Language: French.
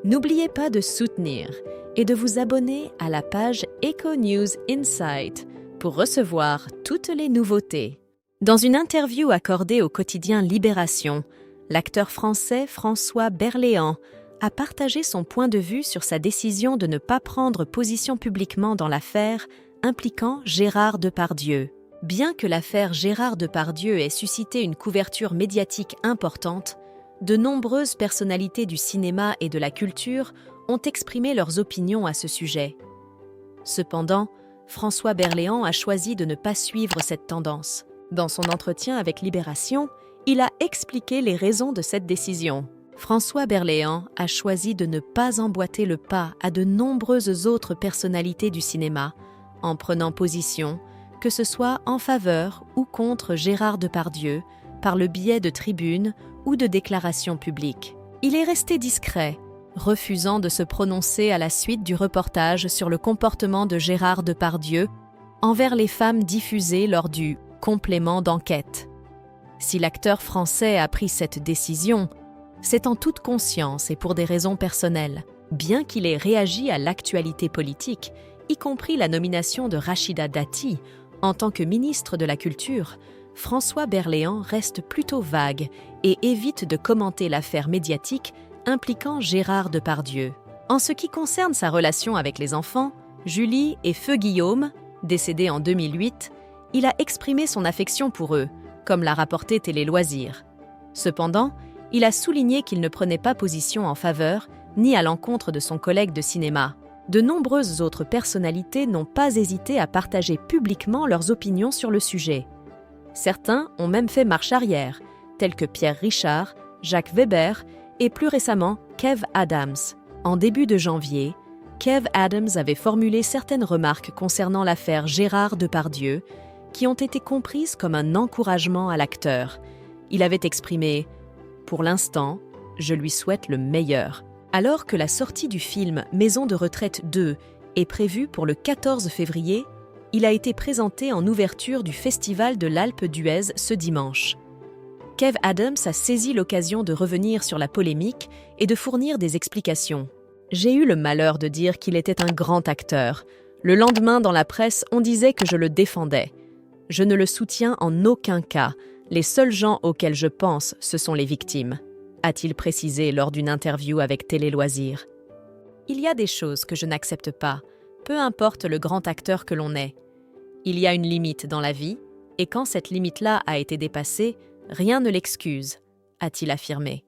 N'oubliez pas de soutenir et de vous abonner à la page Eco News Insight pour recevoir toutes les nouveautés. Dans une interview accordée au quotidien Libération, l'acteur français François Berléand a partagé son point de vue sur sa décision de ne pas prendre position publiquement dans l'affaire impliquant Gérard Depardieu. Bien que l'affaire Gérard Depardieu ait suscité une couverture médiatique importante, de nombreuses personnalités du cinéma et de la culture ont exprimé leurs opinions à ce sujet. Cependant, François Berléand a choisi de ne pas suivre cette tendance. Dans son entretien avec Libération, il a expliqué les raisons de cette décision. François Berléand a choisi de ne pas emboîter le pas à de nombreuses autres personnalités du cinéma, en prenant position, que ce soit en faveur ou contre Gérard Depardieu, par le biais de tribunes ou de déclarations publiques. Il est resté discret, refusant de se prononcer à la suite du reportage sur le comportement de Gérard Depardieu envers les femmes diffusé lors du « complément d'enquête ». Si l'acteur français a pris cette décision, c'est en toute conscience et pour des raisons personnelles, bien qu'il ait réagi à l'actualité politique, y compris la nomination de Rachida Dati en tant que ministre de la Culture. François Berléand reste plutôt vague et évite de commenter l'affaire médiatique impliquant Gérard Depardieu. En ce qui concerne sa relation avec les enfants, Julie et Feu Guillaume, décédés en 2008, il a exprimé son affection pour eux, comme l'a rapporté Télé Loisirs. Cependant, il a souligné qu'il ne prenait pas position en faveur ni à l'encontre de son collègue de cinéma. De nombreuses autres personnalités n'ont pas hésité à partager publiquement leurs opinions sur le sujet. Certains ont même fait marche arrière, tels que Pierre Richard, Jacques Weber et plus récemment Kev Adams. En début de janvier, Kev Adams avait formulé certaines remarques concernant l'affaire Gérard Depardieu qui ont été comprises comme un encouragement à l'acteur. Il avait exprimé « Pour l'instant, je lui souhaite le meilleur ». Alors que la sortie du film Maison de retraite 2 est prévue pour le 14 février, il a été présenté en ouverture du Festival de l'Alpe d'Huez ce dimanche. Kev Adams a saisi l'occasion de revenir sur la polémique et de fournir des explications. « J'ai eu le malheur de dire qu'il était un grand acteur. Le lendemain, dans la presse, on disait que je le défendais. Je ne le soutiens en aucun cas. Les seuls gens auxquels je pense, ce sont les victimes », a-t-il précisé lors d'une interview avec Télé Loisirs. Il y a des choses que je n'accepte pas, peu importe le grand acteur que l'on est. Il y a une limite dans la vie, et quand cette limite-là a été dépassée, rien ne l'excuse, a-t-il affirmé.